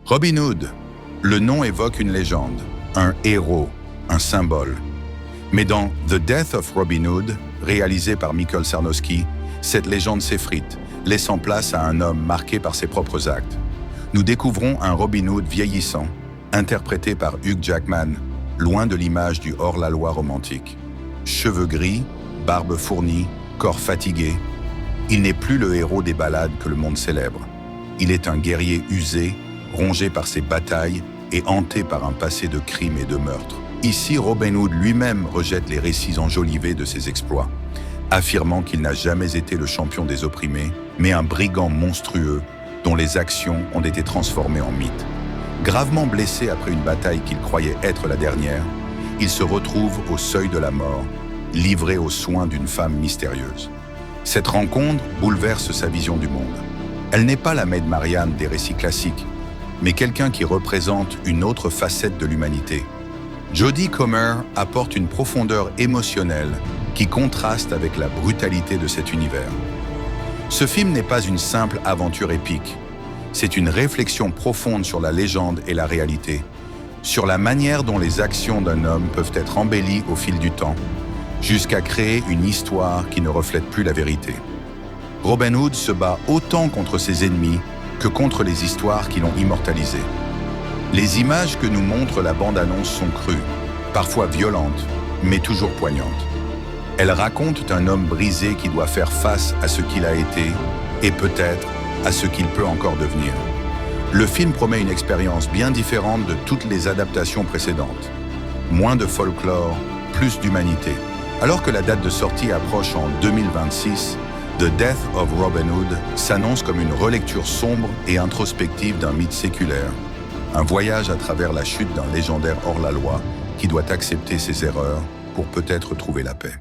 Robin Hood, le nom évoque une légende, un héros, un symbole. Mais dans The Death of Robin Hood, réalisé par Michael Sarnowski, cette légende s'effrite, laissant place à un homme marqué par ses propres actes. Nous découvrons un Robin Hood vieillissant, interprété par Hugh Jackman, loin de l'image du hors-la-loi romantique. Cheveux gris, barbe fournie, corps fatigué, il n'est plus le héros des ballades que le monde célèbre. Il est un guerrier usé, rongé par ses batailles et hanté par un passé de crimes et de meurtres. Ici, Robin Hood lui-même rejette les récits enjolivés de ses exploits, affirmant qu'il n'a jamais été le champion des opprimés, mais un brigand monstrueux dont les actions ont été transformées en mythes. Gravement blessé après une bataille qu'il croyait être la dernière, il se retrouve au seuil de la mort, livré aux soins d'une femme mystérieuse. Cette rencontre bouleverse sa vision du monde. Elle n'est pas la Maid Marian des récits classiques, mais quelqu'un qui représente une autre facette de l'humanité. Jodie Comer apporte une profondeur émotionnelle qui contraste avec la brutalité de cet univers. Ce film n'est pas une simple aventure épique, c'est une réflexion profonde sur la légende et la réalité, sur la manière dont les actions d'un homme peuvent être embellies au fil du temps, jusqu'à créer une histoire qui ne reflète plus la vérité. Robin Hood se bat autant contre ses ennemis que contre les histoires qui l'ont immortalisé. Les images que nous montre la bande-annonce sont crues, parfois violentes, mais toujours poignantes. Elles racontent un homme brisé qui doit faire face à ce qu'il a été et peut-être à ce qu'il peut encore devenir. Le film promet une expérience bien différente de toutes les adaptations précédentes. Moins de folklore, plus d'humanité. Alors que la date de sortie approche en 2026, The Death of Robin Hood s'annonce comme une relecture sombre et introspective d'un mythe séculaire, un voyage à travers la chute d'un légendaire hors-la-loi qui doit accepter ses erreurs pour peut-être trouver la paix.